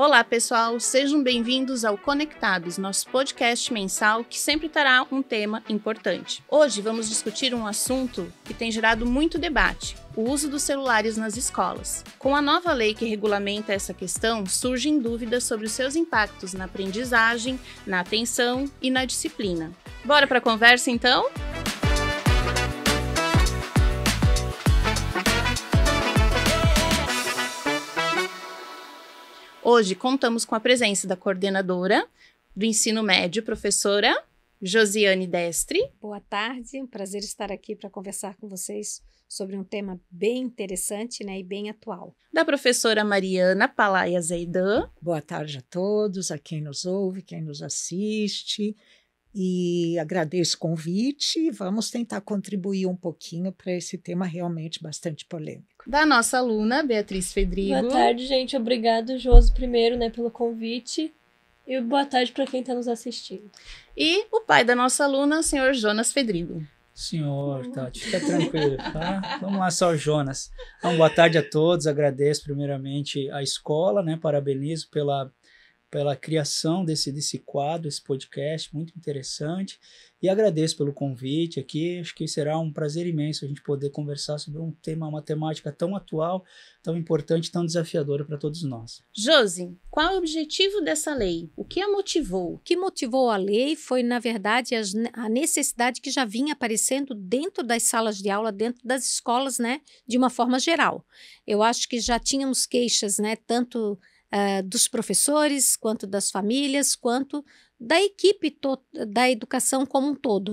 Olá, pessoal! Sejam bem-vindos ao Conectados, nosso podcast mensal que sempre trará um tema importante. Hoje vamos discutir um assunto que tem gerado muito debate: o uso dos celulares nas escolas. Com a nova lei que regulamenta essa questão, surgem dúvidas sobre os seus impactos na aprendizagem, na atenção e na disciplina. Bora para a conversa, então? Hoje contamos com a presença da coordenadora do ensino médio, professora Josiane Destre. Boa tarde, um prazer estar aqui para conversar com vocês sobre um tema bem interessante, e bem atual. Da professora Mariana Palaia Zeidan. Boa tarde a todos, a quem nos ouve, quem nos assiste. E agradeço o convite e vamos tentar contribuir um pouquinho para esse tema realmente bastante polêmico. Da nossa aluna, Beatriz Fedrigo. Boa tarde, gente. Obrigado, Josi, primeiro, pelo convite. E boa tarde para quem está nos assistindo. E o pai da nossa aluna, o senhor Jonas Fedrigo. Senhor, Tati, fica tranquilo, tá? Vamos lá, só o Jonas. Então, boa tarde a todos. Agradeço primeiramente a escola, parabenizo pela criação desse quadro, esse podcast, muito interessante, e agradeço pelo convite aqui. Acho que será um prazer imenso a gente poder conversar sobre um tema, uma temática tão atual, tão importante, tão desafiadora para todos nós. Josi, qual é o objetivo dessa lei? O que a motivou? O que motivou a lei foi, na verdade, a necessidade que já vinha aparecendo dentro das salas de aula, dentro das escolas, de uma forma geral. Eu acho que já tínhamos queixas, tanto dos professores, quanto das famílias, quanto da equipe da educação como um todo,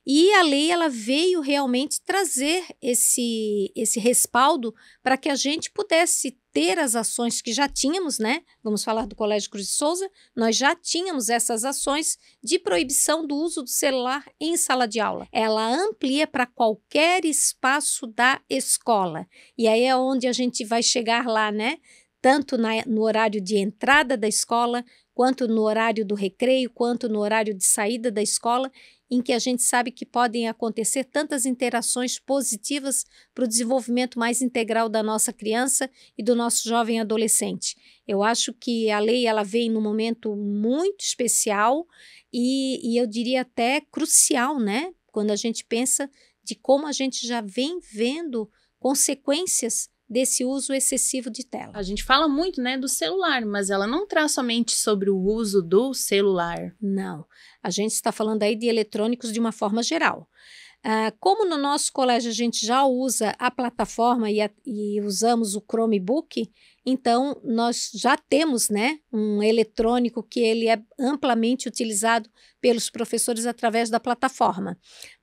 E a lei, ela veio realmente trazer esse respaldo para que a gente pudesse ter as ações que já tínhamos, Vamos falar do Colégio Cruz de Souza, nós já tínhamos essas ações de proibição do uso do celular em sala de aula. Ela amplia para qualquer espaço da escola. E aí é onde a gente vai chegar lá, tanto no horário de entrada da escola, quanto no horário do recreio, quanto no horário de saída da escola, em que a gente sabe que podem acontecer tantas interações positivas para o desenvolvimento mais integral da nossa criança e do nosso jovem adolescente. Eu acho que a lei ela vem num momento muito especial e eu diria até crucial, quando a gente pensa de como a gente já vem vendo consequências desse uso excessivo de tela. A gente fala muito, do celular, mas ela não traz somente sobre o uso do celular. Não, a gente está falando aí de eletrônicos de uma forma geral. Como no nosso colégio a gente já usa a plataforma e usamos o Chromebook, então nós já temos, um eletrônico que ele é amplamente utilizado pelos professores através da plataforma.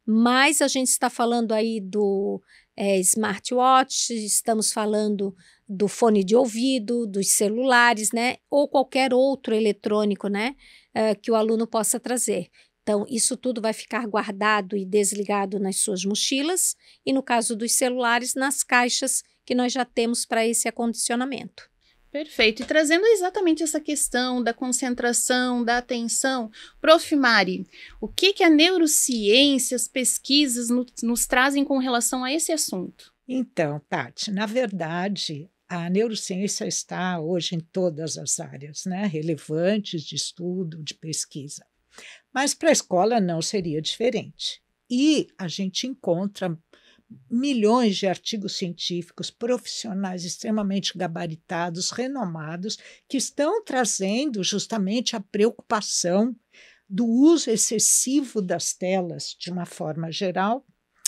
Mas a gente está falando aí do smartwatch, estamos falando do fone de ouvido, dos celulares, ou qualquer outro eletrônico, que o aluno possa trazer. Então, isso tudo vai ficar guardado e desligado nas suas mochilas e, no caso dos celulares, nas caixas que nós já temos para esse acondicionamento. Perfeito. E trazendo exatamente essa questão da concentração, da atenção, Prof. Mari, o que a neurociência, as pesquisas nos trazem com relação a esse assunto? Então, Tati, na verdade, a neurociência está hoje em todas as áreas, relevantes de estudo, de pesquisa. Mas para a escola não seria diferente. E a gente encontra milhões de artigos científicos, profissionais extremamente gabaritados, renomados, que estão trazendo justamente a preocupação do uso excessivo das telas, de uma forma geral,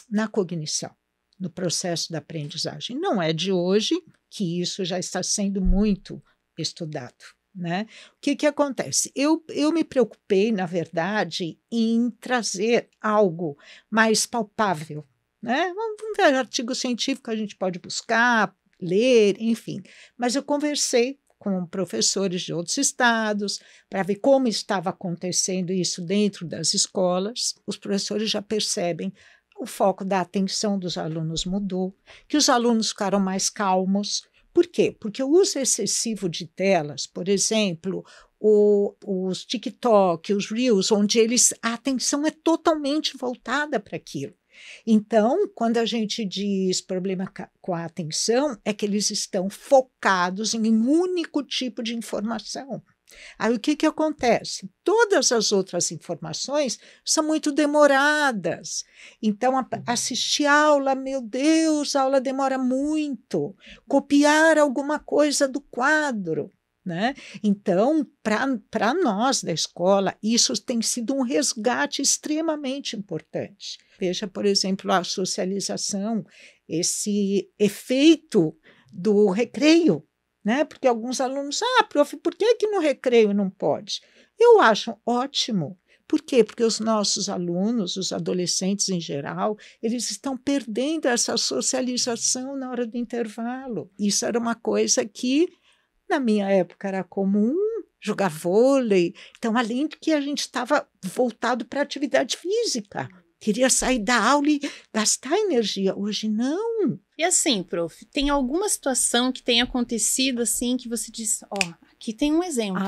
na cognição, no processo da aprendizagem. Não é de hoje que isso já está sendo muito estudado. O que acontece? Eu me preocupei, na verdade, em trazer algo mais palpável. Vamos ver artigo científico, a gente pode buscar, ler, enfim. Mas eu conversei com professores de outros estados para ver como estava acontecendo isso dentro das escolas. Os professores já percebem o foco da atenção dos alunos mudou, que os alunos ficaram mais calmos. Por quê? Porque o uso excessivo de telas, por exemplo, os TikTok, os Reels, onde a atenção é totalmente voltada para aquilo. Então, quando a gente diz problema com a atenção, é que eles estão focados em um único tipo de informação. Aí o que acontece? Todas as outras informações são muito demoradas. Então, assistir aula, meu Deus, a aula demora muito. Copiar alguma coisa do quadro, né? Então, para nós da escola, isso tem sido um resgate extremamente importante. Veja, por exemplo, a socialização, esse efeito do recreio. Né? Porque alguns alunos, prof, por que no recreio não pode? Eu acho ótimo. Por quê? Porque os nossos alunos, os adolescentes em geral, eles estão perdendo essa socialização na hora do intervalo. Isso era uma coisa que, na minha época, era comum, jogar vôlei. Então, além de que a gente estava voltado para a atividade física, queria sair da aula e gastar energia. Hoje, não. E assim, prof, tem alguma situação que tenha acontecido assim que você diz, aqui tem um exemplo.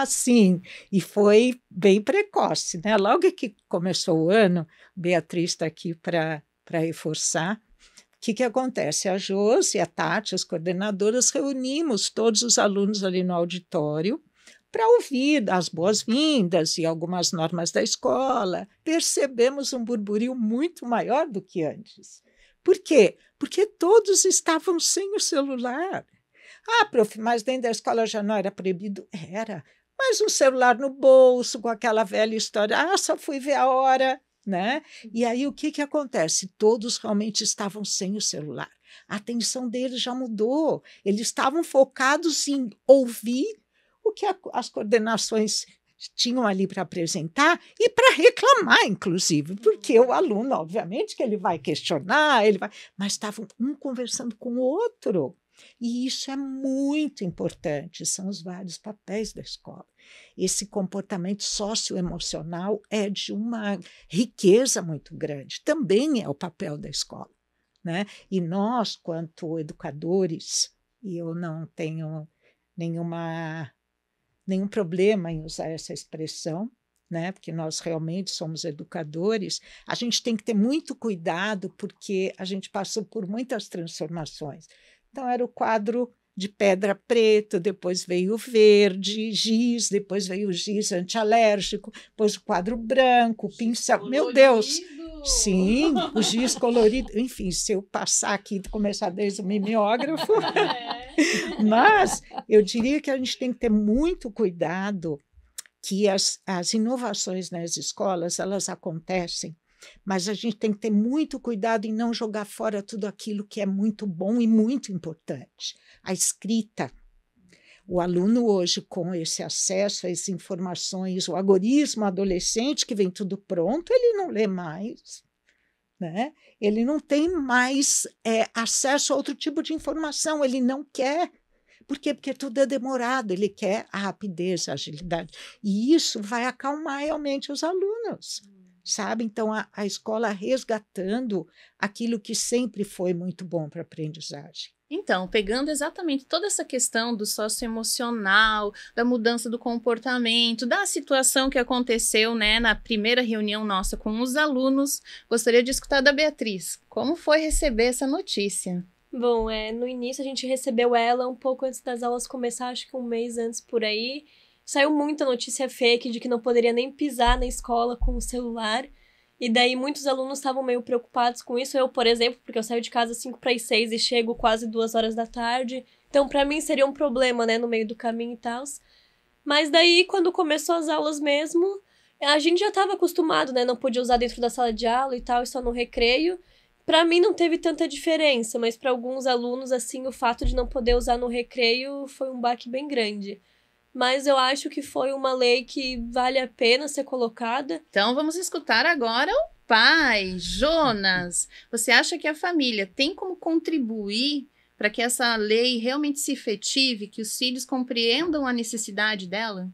Sim, e foi bem precoce, né? Logo que começou o ano, Beatriz está aqui para reforçar. O que acontece? A Josi e a Tati, as coordenadoras, reunimos todos os alunos ali no auditório para ouvir as boas-vindas e algumas normas da escola. Percebemos um burburinho muito maior do que antes. Por quê? Porque todos estavam sem o celular. Prof, mas dentro da escola já não era proibido? Era. Mas um celular no bolso, com aquela velha história, só fui ver a hora, né? E aí o que acontece? Todos realmente estavam sem o celular. A atenção deles já mudou. Eles estavam focados em ouvir o que as coordenações tinham ali para apresentar e para reclamar, inclusive, porque o aluno, obviamente, que ele vai questionar, mas estavam um conversando com o outro. E isso é muito importante, são os vários papéis da escola. Esse comportamento socioemocional é de uma riqueza muito grande, também é o papel da escola, né? E nós, quanto educadores, e eu não tenho nenhum problema em usar essa expressão, né? Porque nós realmente somos educadores, a gente tem que ter muito cuidado porque a gente passou por muitas transformações. Então, era o quadro de pedra preta, depois veio o verde, giz, depois veio o giz antialérgico, depois o quadro branco, o pincel. Colorido. Meu Deus! Sim, o giz colorido. Enfim, se eu passar aqui e começar desde o mimeógrafo. Mas eu diria que a gente tem que ter muito cuidado que as inovações nas escolas, elas acontecem, mas a gente tem que ter muito cuidado em não jogar fora tudo aquilo que é muito bom e muito importante. A escrita. O aluno hoje, com esse acesso a essas informações, o algoritmo adolescente, que vem tudo pronto, ele não lê mais, né? Ele não tem mais acesso a outro tipo de informação, ele não quer. Por quê? Porque tudo é demorado, ele quer a rapidez, a agilidade. E isso vai acalmar realmente os alunos, sabe? Então, a escola resgatando aquilo que sempre foi muito bom para a aprendizagem. Então, pegando exatamente toda essa questão do socioemocional, da mudança do comportamento, da situação que aconteceu, né, na primeira reunião nossa com os alunos, gostaria de escutar da Beatriz. Como foi receber essa notícia? Bom, no início a gente recebeu ela um pouco antes das aulas começar, acho que um mês antes por aí. Saiu muita notícia fake de que não poderia nem pisar na escola com o celular. E daí muitos alunos estavam meio preocupados com isso. Eu, por exemplo, porque eu saio de casa 5:45 e chego quase 2 horas da tarde. Então, para mim, seria um problema, né, no meio do caminho e tal. Mas daí, quando começou as aulas mesmo, a gente já estava acostumado, né? Não podia usar dentro da sala de aula e tal, só no recreio. Para mim, não teve tanta diferença, mas para alguns alunos, assim, o fato de não poder usar no recreio foi um baque bem grande. Mas eu acho que foi uma lei que vale a pena ser colocada. Então, vamos escutar agora o pai. Jonas, você acha que a família tem como contribuir para que essa lei realmente se efetive, que os filhos compreendam a necessidade dela?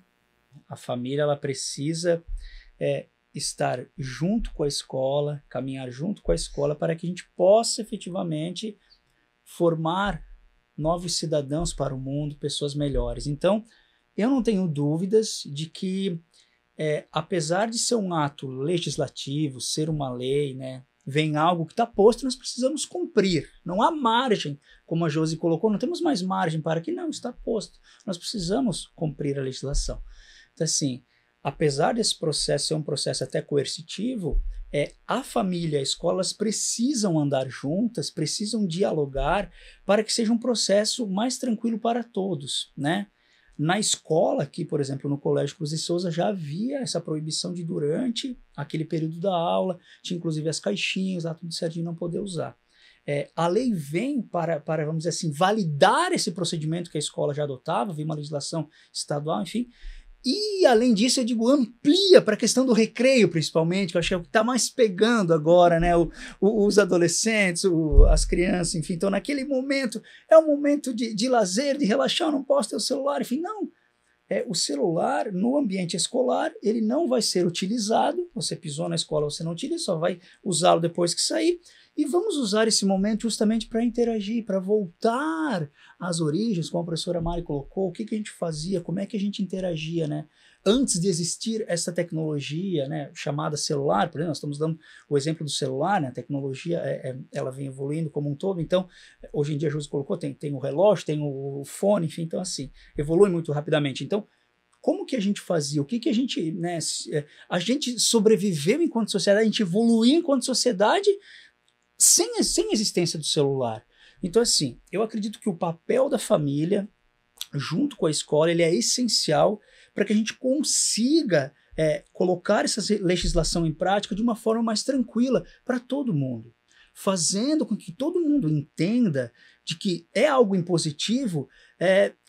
A família, ela precisa estar junto com a escola, caminhar junto com a escola, para que a gente possa efetivamente formar novos cidadãos para o mundo, pessoas melhores. Então, eu não tenho dúvidas de que, apesar de ser um ato legislativo, ser uma lei, né, vem algo que está posto, nós precisamos cumprir. Não há margem, como a Josi colocou, não temos mais margem para que não, está posto. Nós precisamos cumprir a legislação. Então, assim, apesar desse processo ser um processo até coercitivo, a família, as escolas precisam andar juntas, precisam dialogar para que seja um processo mais tranquilo para todos, né? Na escola, aqui, por exemplo, no Colégio Cruz de Souza, já havia essa proibição de durante aquele período da aula, tinha inclusive as caixinhas, lá tudo certinho, não poder usar. A lei vem para, vamos dizer assim, validar esse procedimento que a escola já adotava, vem uma legislação estadual, enfim. E, além disso, eu digo, amplia para a questão do recreio, principalmente, que eu acho que é o que está mais pegando agora, né? Os adolescentes, as crianças, enfim. Então, naquele momento, é um momento de lazer, de relaxar, não posso ter o celular, enfim, não. O celular, no ambiente escolar, ele não vai ser utilizado, você pisou na escola, você não utiliza, só vai usá-lo depois que sair. E vamos usar esse momento justamente para interagir, para voltar às origens, como a professora Mari colocou, o que a gente fazia, como é que a gente interagia, né? Antes de existir essa tecnologia, né, chamada celular, por exemplo, nós estamos dando o exemplo do celular, né, a tecnologia ela vem evoluindo como um todo, então, hoje em dia a Josi colocou, tem o relógio, tem o fone, enfim, então assim, evolui muito rapidamente. Então, como que a gente fazia? O que a gente, né, a gente sobreviveu enquanto sociedade, a gente evoluiu enquanto sociedade, sem a existência do celular. Então, assim, eu acredito que o papel da família, junto com a escola, ele é essencial para que a gente consiga colocar essa legislação em prática de uma forma mais tranquila para todo mundo, fazendo com que todo mundo entenda de que é algo impositivo,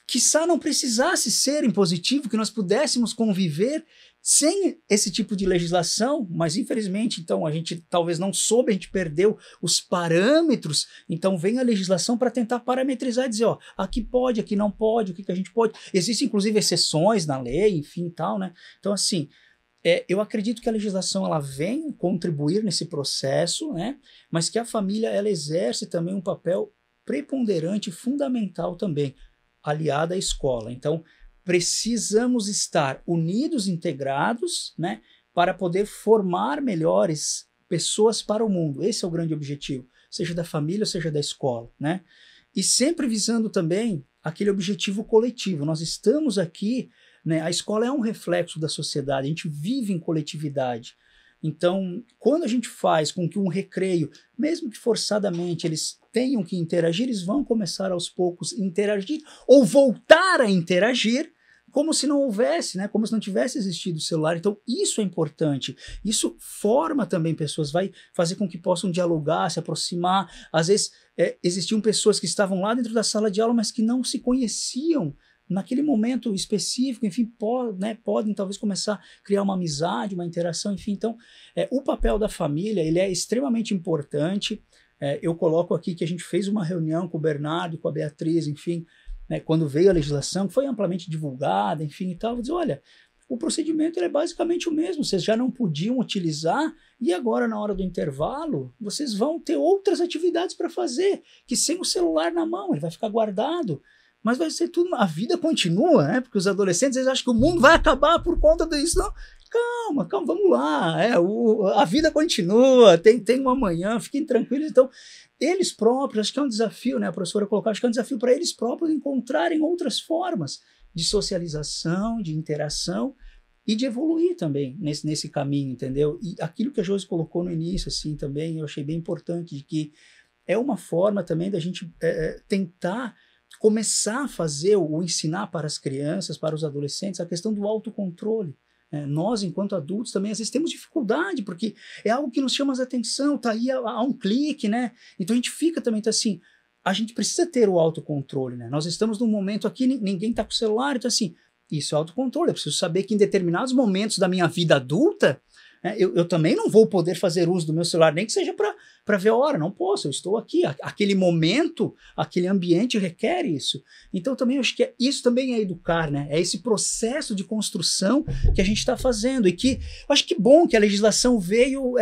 quiçá não precisasse ser impositivo, que nós pudéssemos conviver sem esse tipo de legislação, mas infelizmente, então, a gente talvez não soube, a gente perdeu os parâmetros, então vem a legislação para tentar parametrizar e dizer, ó, aqui pode, aqui não pode, o que a gente pode. Existem, inclusive, exceções na lei, enfim e tal, né? Então, assim, eu acredito que a legislação, ela vem contribuir nesse processo, né? Mas que a família, ela exerce também um papel preponderante, fundamental também, aliada à escola. Então, precisamos estar unidos, integrados, né, para poder formar melhores pessoas para o mundo. Esse é o grande objetivo, seja da família, seja da escola, né? E sempre visando também aquele objetivo coletivo. Nós estamos aqui, né, a escola é um reflexo da sociedade, a gente vive em coletividade. Então, quando a gente faz com que um recreio, mesmo que forçadamente eles tenham que interagir, eles vão começar aos poucos a interagir ou voltar a interagir como se não houvesse, né? Como se não tivesse existido o celular. Então, isso é importante. Isso forma também pessoas, vai fazer com que possam dialogar, se aproximar. Às vezes, existiam pessoas que estavam lá dentro da sala de aula, mas que não se conheciam naquele momento específico, enfim, podem talvez começar a criar uma amizade, uma interação, enfim. Então, o papel da família, ele é extremamente importante. Eu coloco aqui que a gente fez uma reunião com o Bernardo, com a Beatriz, enfim, né, quando veio a legislação, que foi amplamente divulgada, enfim e tal, vou dizer, olha, o procedimento é basicamente o mesmo, vocês já não podiam utilizar e agora na hora do intervalo vocês vão ter outras atividades para fazer, que sem o celular na mão, ele vai ficar guardado, mas vai ser tudo, a vida continua, né, porque os adolescentes eles acham que o mundo vai acabar por conta disso, não, calma, vamos lá, a vida continua, tem um amanhã, fiquem tranquilos, então eles próprios, acho que é um desafio, né, a professora colocou, acho que é um desafio para eles próprios encontrarem outras formas de socialização, de interação e de evoluir também nesse caminho, entendeu? E aquilo que a Josi colocou no início, assim, também, eu achei bem importante, de que é uma forma também da gente tentar começar a fazer ou ensinar para as crianças, para os adolescentes, a questão do autocontrole. Nós, enquanto adultos, também às vezes temos dificuldade, porque é algo que nos chama a atenção, tá aí a um clique, né? Então a gente fica também, tá assim, a gente precisa ter o autocontrole, né? Nós estamos num momento aqui, ninguém tá com o celular, então assim, isso é autocontrole, eu preciso saber que em determinados momentos da minha vida adulta, eu também não vou poder fazer uso do meu celular, nem que seja para ver a hora, não posso, eu estou aqui, aquele momento, aquele ambiente requer isso. Então também eu acho que isso também é educar, né? É esse processo de construção que a gente está fazendo e que eu acho que bom que a legislação veio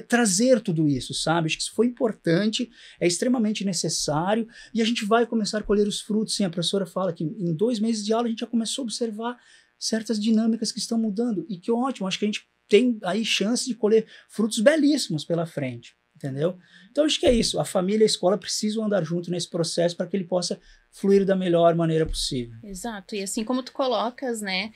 trazer tudo isso, sabe? Acho que isso foi importante, é extremamente necessário e a gente vai começar a colher os frutos. Sim, a professora fala que em 2 meses de aula a gente já começou a observar certas dinâmicas que estão mudando e que ótimo, acho que a gente tem aí chance de colher frutos belíssimos pela frente. entendeu? Então, acho que é isso. A família e a escola precisam andar junto nesse processo para que ele possa fluir da melhor maneira possível. Exato, e assim como tu colocas, né,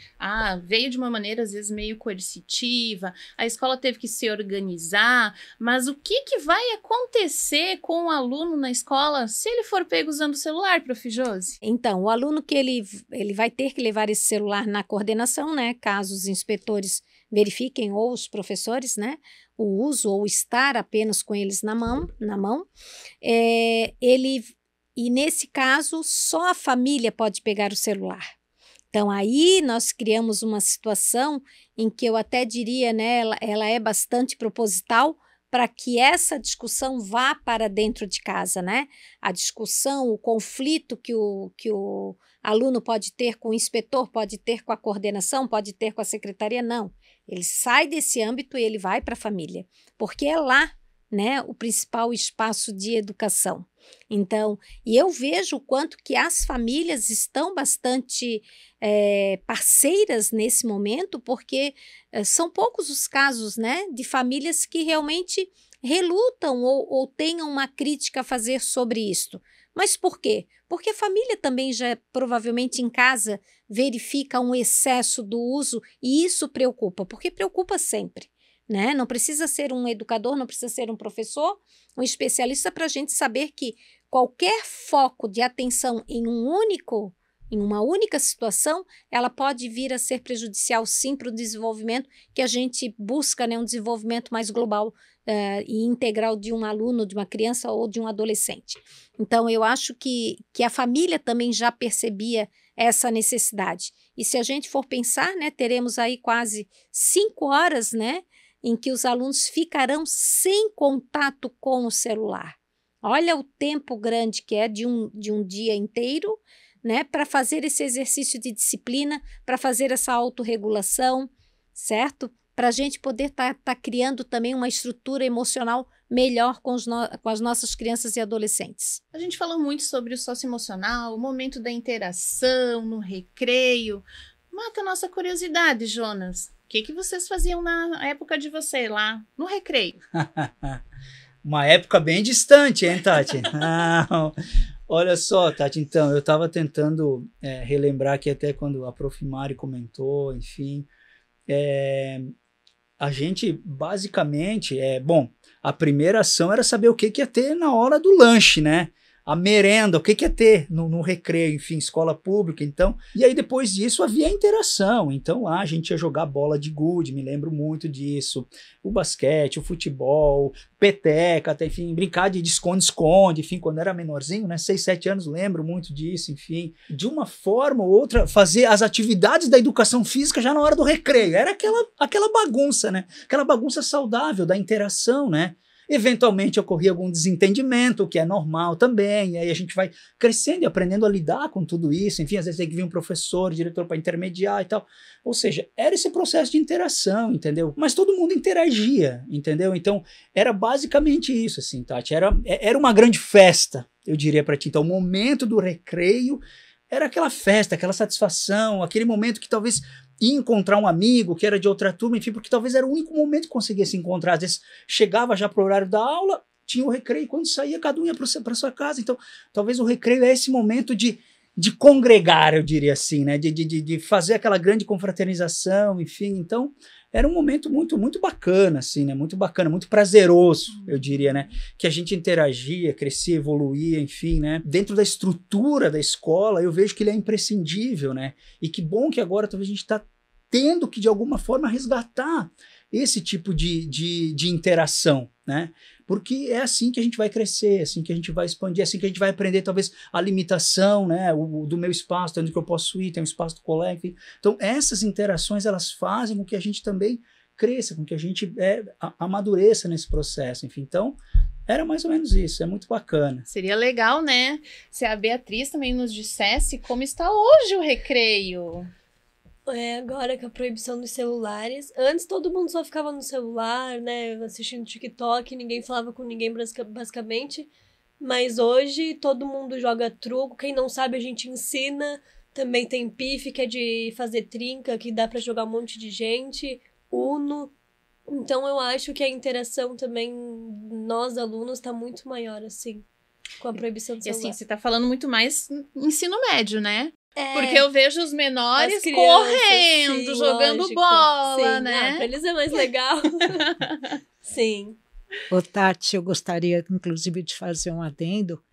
veio de uma maneira às vezes meio coercitiva, a escola teve que se organizar, mas o que vai acontecer com o aluno na escola se ele for pego usando o celular, Prof. Josi? Então, o aluno que ele vai ter que levar esse celular na coordenação, né, caso os inspetores verifiquem ou os professores, né, o uso ou estar apenas com eles na mão, e nesse caso, só a família pode pegar o celular. Então, aí nós criamos uma situação em que eu até diria, né, ela é bastante proposital para que essa discussão vá para dentro de casa, né? A discussão, o conflito que o aluno pode ter com o inspetor, pode ter com a coordenação, pode ter com a secretaria, não. Ele sai desse âmbito e ele vai para a família, porque é lá, né, o principal espaço de educação. Então, e eu vejo o quanto que as famílias estão bastante parceiras nesse momento, porque são poucos os casos, né, de famílias que realmente relutam ou tenham uma crítica a fazer sobre isto. Mas por quê? Porque a família também já provavelmente em casa verifica um excesso do uso e isso preocupa, porque preocupa sempre. Né? Não precisa ser um educador, não precisa ser um professor, um especialista para a gente saber que qualquer foco de atenção em uma única situação, ela pode vir a ser prejudicial sim para o desenvolvimento que a gente busca, né? Um desenvolvimento mais global e integral de um aluno, de uma criança ou de um adolescente. Então, eu acho que a família também já percebia essa necessidade. E se a gente for pensar, né, teremos aí quase 5 horas, né, em que os alunos ficarão sem contato com o celular. Olha o tempo grande que é de um dia inteiro, né, para fazer esse exercício de disciplina, para fazer essa autorregulação, certo? Para a gente poder tá criando também uma estrutura emocional melhor com as nossas crianças e adolescentes. A gente falou muito sobre o socioemocional, o momento da interação, no recreio. Mata a nossa curiosidade, Jonas. O que vocês faziam na época de você lá, no recreio? Uma época bem distante, hein, Tati? Não. Olha só, Tati, então, eu estava tentando relembrar aqui até quando a Prof. Mari comentou, enfim, a gente basicamente, a primeira ação era saber o que ia ter na hora do lanche, né? A merenda, o que ia ter no recreio, enfim, escola pública, então. E aí depois disso havia interação, então lá a gente ia jogar bola de gude, me lembro muito disso, o basquete, o futebol, peteca, até, enfim, brincar de esconde-esconde, enfim, quando era menorzinho, né, 6, 7 anos, lembro muito disso, enfim. De uma forma ou outra, fazer as atividades da educação física já na hora do recreio, era aquela bagunça, né, aquela bagunça saudável da interação, né. Eventualmente ocorria algum desentendimento, o que é normal também, e aí a gente vai crescendo e aprendendo a lidar com tudo isso, enfim, às vezes tem que vir um professor, diretor para intermediar e tal, ou seja, era esse processo de interação, entendeu? Mas todo mundo interagia, entendeu? Então, era basicamente isso, assim, Tati, era uma grande festa, eu diria para ti, então o momento do recreio era aquela festa, aquela satisfação, aquele momento que talvez ia encontrar um amigo que era de outra turma, enfim, porque talvez era o único momento que conseguia se encontrar. Às vezes chegava já para o horário da aula, tinha o recreio, quando saía, cada um ia para sua casa. Então, talvez o recreio é esse momento de congregar, eu diria assim, né? De fazer aquela grande confraternização, enfim. Então, era um momento muito, muito bacana, assim, né? Muito bacana, muito prazeroso, eu diria, né? Que a gente interagia, crescia, evoluía, enfim, né? Dentro da estrutura da escola, eu vejo que ele é imprescindível, né? E que bom que agora talvez a gente está tendo que, de alguma forma, resgatar esse tipo de interação, né? Porque é assim que a gente vai crescer, é assim que a gente vai expandir, é assim que a gente vai aprender talvez a limitação, né, do meu espaço, onde que eu posso ir, tem o espaço do colega, enfim. Então essas interações, elas fazem com que a gente também cresça, com que a gente amadureça nesse processo, enfim. Então era mais ou menos isso, é muito bacana. Seria legal, né, se a Beatriz também nos dissesse como está hoje o recreio. Agora com a proibição dos celulares. Antes todo mundo só ficava no celular, né? Assistindo TikTok, ninguém falava com ninguém basicamente. Mas hoje todo mundo joga truco. Quem não sabe a gente ensina. Também tem pife, que é de fazer trinca, que dá pra jogar um monte de gente. Uno. Então, eu acho que a interação também, nós alunos, tá muito maior, assim, com a proibição do E celular. assim, você tá falando muito mais ensino médio, né? É, Porque eu vejo os menores as crianças, correndo, sim, jogando lógico. bola, Sim. né? Pra eles é mais legal. Sim. Ô, Tati, eu gostaria, inclusive, de fazer um adendo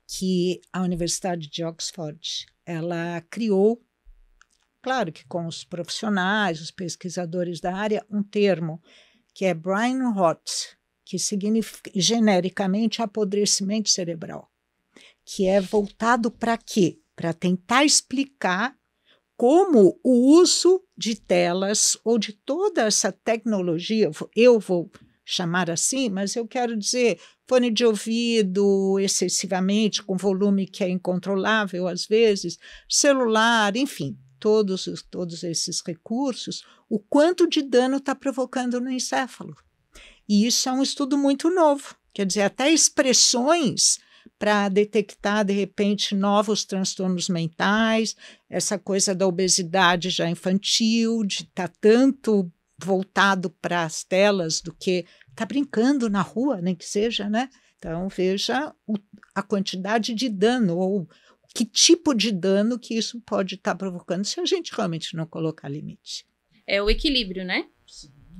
que a Universidade de Oxford, ela criou, claro que com os profissionais, os pesquisadores da área, um termo que é brain rot, que significa genericamente apodrecimento cerebral, que é voltado para quê? Para tentar explicar como o uso de telas ou de toda essa tecnologia, eu vou chamar assim, mas eu quero dizer fone de ouvido excessivamente, com volume que é incontrolável às vezes, celular, enfim, todos esses recursos, o quanto de dano está provocando no encéfalo. E isso é um estudo muito novo, quer dizer, até expressões para detectar, de repente, novos transtornos mentais, essa coisa da obesidade já infantil, de estar tanto voltado para as telas do que estar brincando na rua, nem que seja, né? Então, veja a quantidade de dano, ou que tipo de dano que isso pode estar provocando, se a gente realmente não colocar limite. É o equilíbrio, né?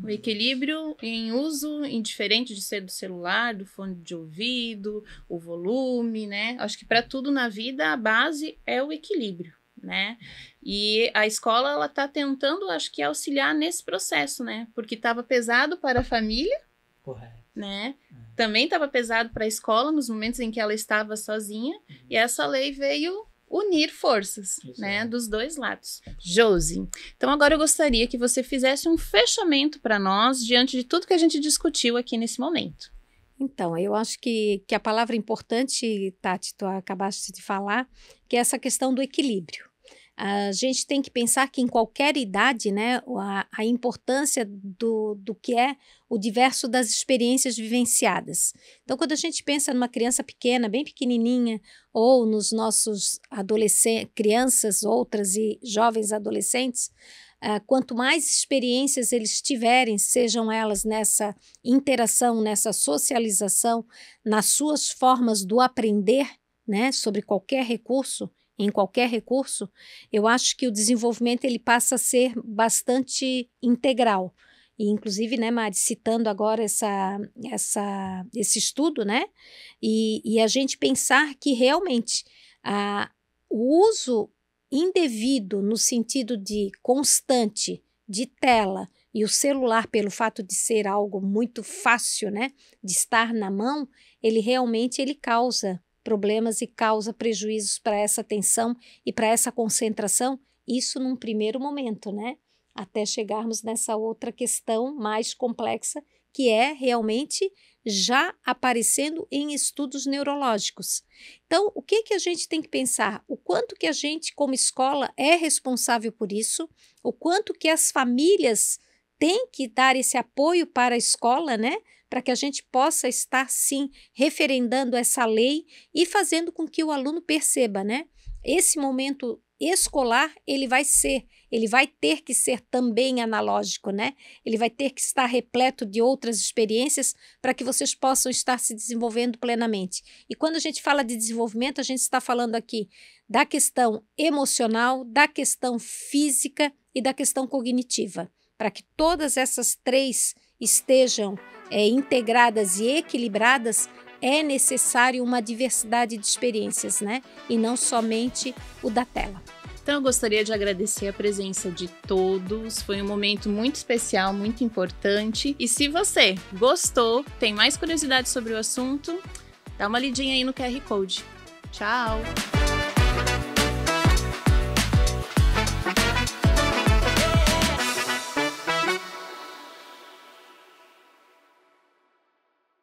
O equilíbrio em uso, indiferente de ser do celular, do fone de ouvido, o volume, né? Acho que para tudo na vida a base é o equilíbrio, né? E a escola, ela tá tentando, acho que, auxiliar nesse processo, né? Porque estava pesado para a família, Correto. né? Também estava pesado para a escola nos momentos em que ela estava sozinha, e essa lei veio unir forças, né, dos dois lados. Josi, então agora eu gostaria que você fizesse um fechamento para nós diante de tudo que a gente discutiu aqui nesse momento. Então, eu acho que a palavra importante, Tati, tu acabaste de falar, que é essa questão do equilíbrio. A gente tem que pensar que em qualquer idade, né, a importância do que é o diverso das experiências vivenciadas. Então, quando a gente pensa numa criança pequena, bem pequenininha, ou nos nossos crianças, outras e jovens adolescentes, quanto mais experiências eles tiverem, sejam elas nessa interação, nessa socialização, nas suas formas do aprender, né, sobre qualquer recurso, em qualquer recurso, eu acho que o desenvolvimento ele passa a ser bastante integral. E, inclusive, né, Mari, citando agora esse estudo, né, e a gente pensar que realmente o uso indevido no sentido de constante de tela e o celular, pelo fato de ser algo muito fácil, né, de estar na mão, ele realmente causa problemas e causa prejuízos para essa atenção e para essa concentração, isso num primeiro momento, né? Até chegarmos nessa outra questão mais complexa, que é realmente já aparecendo em estudos neurológicos. Então, o que a gente tem que pensar? O quanto que a gente, como escola, é responsável por isso, o quanto que as famílias têm que dar esse apoio para a escola, né? Para que a gente possa estar, sim, referendando essa lei e fazendo com que o aluno perceba, né? Esse momento escolar, ele vai ter que ser também analógico, né? Ele vai ter que estar repleto de outras experiências para que vocês possam estar se desenvolvendo plenamente. E quando a gente fala de desenvolvimento, a gente está falando aqui da questão emocional, da questão física e da questão cognitiva, para que todas essas três estejam integradas e equilibradas, é necessário uma diversidade de experiências, né? E não somente o da tela. Então eu gostaria de agradecer a presença de todos, foi um momento muito especial, muito importante. E se você gostou, tem mais curiosidade sobre o assunto, dá uma lidinha aí no QR Code. Tchau!